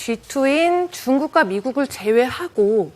G2인 중국과 미국을 제외하고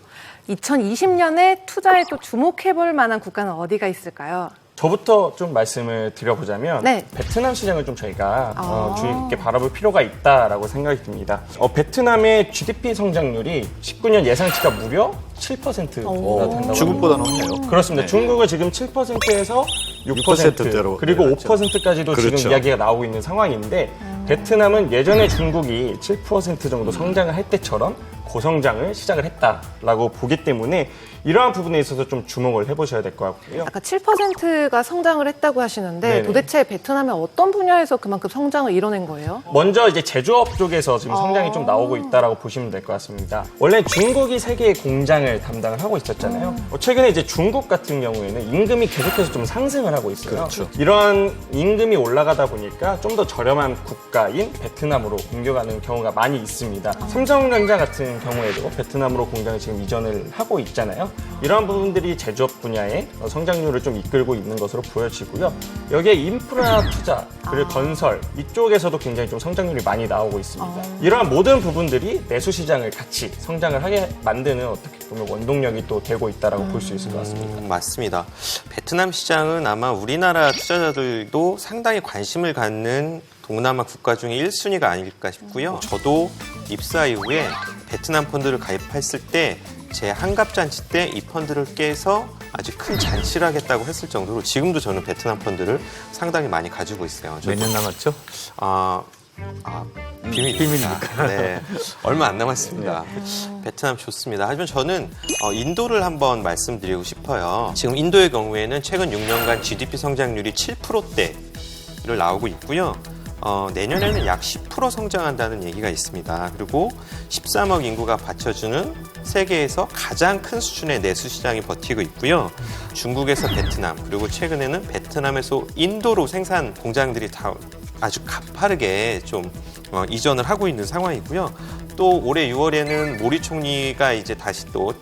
2020년에 투자에 또 주목해볼 만한 국가는 어디가 있을까요? 저부터 좀 말씀을 드려보자면 네. 베트남 시장을 좀 저희가 주의 깊게 바라볼 필요가 있다라고 생각이 듭니다. 베트남의 GDP 성장률이 19년 예상치가 무려 7%가 된다고 중국보다는 없네요. 그렇습니다. 중국은 지금 7%에서 6%대로 그리고 5%까지도 그렇죠. 지금 이야기가 나오고 있는 상황인데 베트남은 예전에 중국이 7% 정도 성장을 할 때처럼 고성장을 시작을 했다라고 보기 때문에 이러한 부분에 있어서 좀 주목을 해보셔야 될 것 같고요. 아까 7%가 성장을 했다고 하시는데 네네. 도대체 베트남의 어떤 분야에서 그만큼 성장을 이뤄낸 거예요? 먼저 이제 제조업 쪽에서 지금 성장이 좀 나오고 있다라고 보시면 될 것 같습니다. 원래 중국이 세계의 공장을 담당을 하고 있었잖아요. 최근에 이제 중국 같은 경우에는 임금이 계속해서 좀 상승을 하고 있어요. 그렇죠. 이러한 임금이 올라가다 보니까 좀 더 저렴한 국가인 베트남으로 옮겨가는 경우가 많이 있습니다. 삼성전자 같은 경우에도 베트남으로 공장을 지금 이전을 하고 있잖아요. 이러한 부분들이 제조업 분야의 성장률을 좀 이끌고 있는 것으로 보여지고요. 여기에 인프라 투자, 그리고 건설 이쪽에서도 굉장히 좀 성장률이 많이 나오고 있습니다. 이러한 모든 부분들이 내수 시장을 같이 성장을 하게 만드는 어떻게 보면 원동력이 또 되고 있다라고 볼 수 있을 것 같습니다. 맞습니다. 베트남 시장은 아마 우리나라 투자자들도 상당히 관심을 갖는 동남아 국가 중에 1순위가 아닐까 싶고요. 저도 입사 이후에 베트남 펀드를 가입했을 때 제 한갑잔치 때 이 펀드를 깨서 아주 큰 잔치를 하겠다고 했을 정도로 지금도 저는 베트남 펀드를 상당히 많이 가지고 있어요. 몇 년 남았죠? 비밀입니까? 네, 얼마 안 남았습니다. 베트남 좋습니다. 하지만 저는 인도를 한번 말씀드리고 싶어요. 지금 인도의 경우에는 최근 6년간 GDP 성장률이 7%대를 나오고 있고요. 내년에는 약 10% 성장한다는 얘기가 있습니다. 그리고 13억 인구가 받쳐주는 세계에서 가장 큰 수준의 내수 시장이 버티고 있고요. 중국에서 베트남, 그리고 최근에는 베트남에서 인도로 생산 공장들이 다 아주 가파르게 좀 이전을 하고 있는 상황이고요. 또 올해 6월에는 모리 총리가 이제 다시 또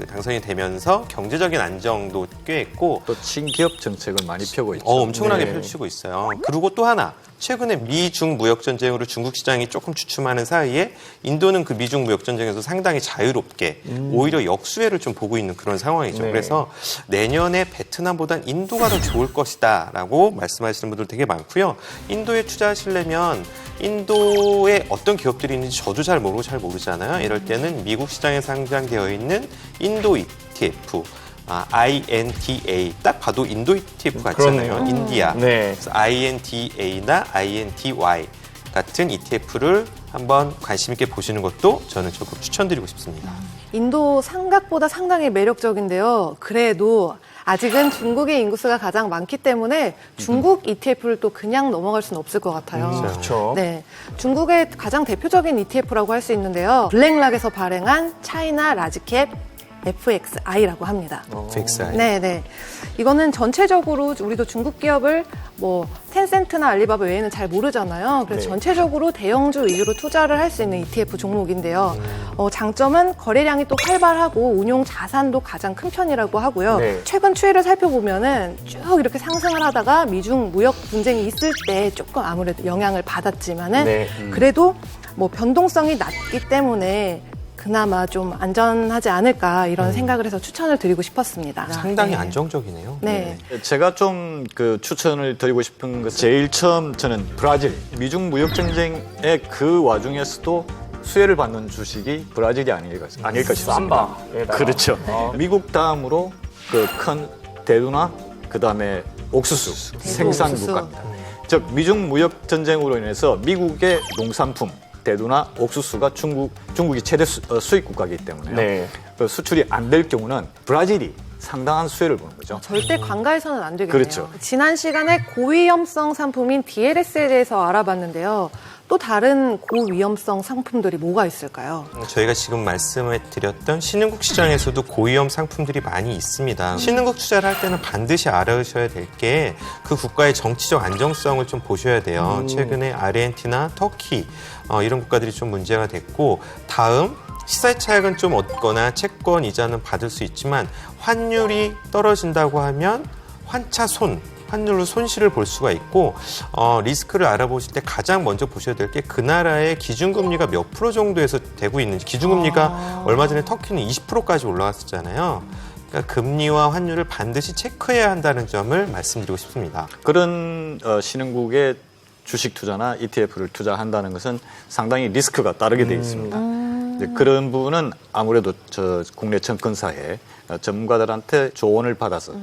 당선이 되면서 경제적인 안정도 꾀했고 또 친기업 정책을 많이 펴고 있죠. 엄청나게 네. 펼치고 있어요. 그리고 또 하나, 최근에 미중 무역 전쟁으로 중국 시장이 조금 주춤하는 사이에 인도는 그 미중 무역 전쟁에서 상당히 자유롭게 오히려 역수혜를 좀 보고 있는 그런 상황이죠. 네. 그래서 내년에 베트남보단 인도가 더 좋을 것이다라고 말씀하시는 분들 되게 많고요. 인도에 투자하시려면 인도에 어떤 기업들이 있는지 저도 잘 모르고 잘 모르잖아요. 이럴 때는 미국 시장에 상장되어 있는 인도 ETF, INTA, 딱 봐도 인도 ETF 같잖아요. 그러네요. 인디아. 네. 그래서 INTA나 INTY 같은 ETF를 한번 관심 있게 보시는 것도 저는 적극 추천드리고 싶습니다. 인도 생각보다 상당히 매력적인데요. 그래도 아직은 중국의 인구수가 가장 많기 때문에 중국 ETF를 또 그냥 넘어갈 수는 없을 것 같아요. 그렇죠. 네, 중국의 가장 대표적인 ETF라고 할 수 있는데요. 블랙락에서 발행한 차이나 라지캡 FXI라고 합니다. FXI. 네. 이거는 전체적으로 우리도 중국 기업을 텐센트나 알리바바 외에는 잘 모르잖아요. 그래서 네. 전체적으로 대형주 위주로 투자를 할 수 있는 ETF 종목인데요. 장점은 거래량이 또 활발하고 운용 자산도 가장 큰 편이라고 하고요. 네. 최근 추이를 살펴보면은 쭉 이렇게 상승을 하다가 미중 무역 분쟁이 있을 때 조금 아무래도 영향을 받았지만은 네. 그래도 변동성이 낮기 때문에 그나마 좀 안전하지 않을까 이런 생각을 해서 추천을 드리고 싶었습니다. 상당히 네. 안정적이네요. 네. 제가 좀 추천을 드리고 싶은 것은 제일 처음 저는 브라질 미중 무역 전쟁의 그 와중에서도 수혜를 받는 주식이 브라질이 아닐까 싶습니다. 삼바의 나라. 그렇죠. 미국 다음으로 큰 대두나 그다음에 옥수수 생산국가입니다. 즉 미중 무역 전쟁으로 인해서 미국의 농산품 대두나 옥수수가 중국이 최대 수입 국가이기 때문에 네. 수출이 안 될 경우는 브라질이 상당한 수혜를 보는 거죠. 절대 관가해서는 안 되겠네요. 그렇죠. 지난 시간에 고위험성 상품인 DLS에 대해서 알아봤는데요. 또 다른 고위험성 상품들이 뭐가 있을까요? 저희가 지금 말씀을 드렸던 신흥국 시장에서도 고위험 상품들이 많이 있습니다. 신흥국 투자를 할 때는 반드시 알아셔야 될 게 그 국가의 정치적 안정성을 좀 보셔야 돼요. 최근에 아르헨티나, 터키 이런 국가들이 좀 문제가 됐고 다음 시세 차익은 좀 얻거나 채권 이자는 받을 수 있지만 환율이 떨어진다고 하면 환차 손 환율로 손실을 볼 수가 있고 리스크를 알아보실 때 가장 먼저 보셔야 될 게 그 나라의 기준금리가 몇 프로 정도에서 되고 있는지. 기준금리가 얼마 전에 터키는 20%까지 올라갔었잖아요. 그러니까 금리와 환율을 반드시 체크해야 한다는 점을 말씀드리고 싶습니다. 그런 신흥국의 주식 투자나 ETF를 투자한다는 것은 상당히 리스크가 따르게 되어 있습니다. 이제 그런 부분은 아무래도 저 국내 증권사의 전문가들한테 조언을 받아서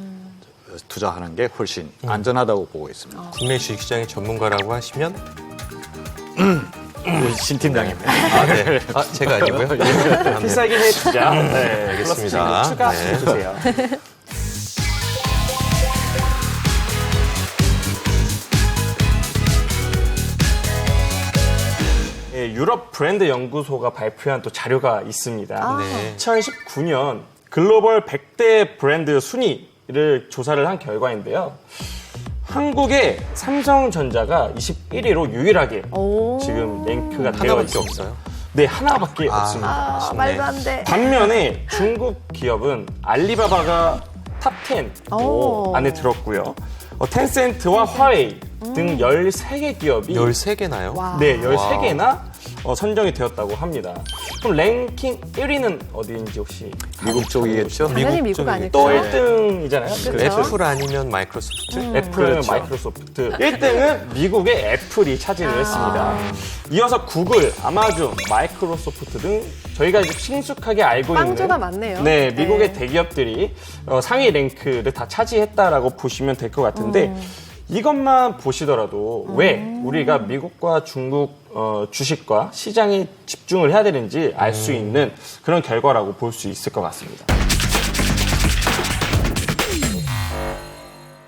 투자하는 게 훨씬 안전하다고 보고 있습니다. 국내 주식시장의 전문가라고 하시면 신 팀장입니다. 네. 제가 아니고요. 네. 필살기 해주자. 네, 알겠습니다. 추가해주세요. 예, 유럽 브랜드 연구소가 발표한 또 자료가 있습니다. 네. 2019년 글로벌 100대 브랜드 순위를 조사를 한 결과인데요. 한국의 삼성전자가 21위로 유일하게 오. 지금 랭크가 되어 하나밖에 있습니다. 없어요. 네, 하나밖에 없습니다. 아, 말도 안 돼. 반면에 중국 기업은 알리바바가 탑 10 오. 안에 들었고요. 텐센트와 화웨이 등 13개 기업이 13개나요? 와. 네, 13개나 선정이 되었다고 합니다. 그럼 랭킹 1위는 어디인지 혹시 미국 쪽이겠죠? 당연히 미국 쪽이겠죠. 아닐까요? 또 1등이잖아요. 그렇죠. 애플 아니면 마이크로소프트? 애플은 그렇죠. 마이크로소프트. 1등은 미국의 애플이 차지를 했습니다. 이어서 구글, 아마존, 마이크로소프트 등 저희가 이제 친숙하게 알고 있는 빵주가 많네요. 네, 미국의 네. 대기업들이 상위 랭크를 다 차지했다라고 보시면 될 것 같은데 이것만 보시더라도 왜 우리가 미국과 중국 주식과 시장에 집중을 해야 되는지 알 수 있는 그런 결과라고 볼 수 있을 것 같습니다.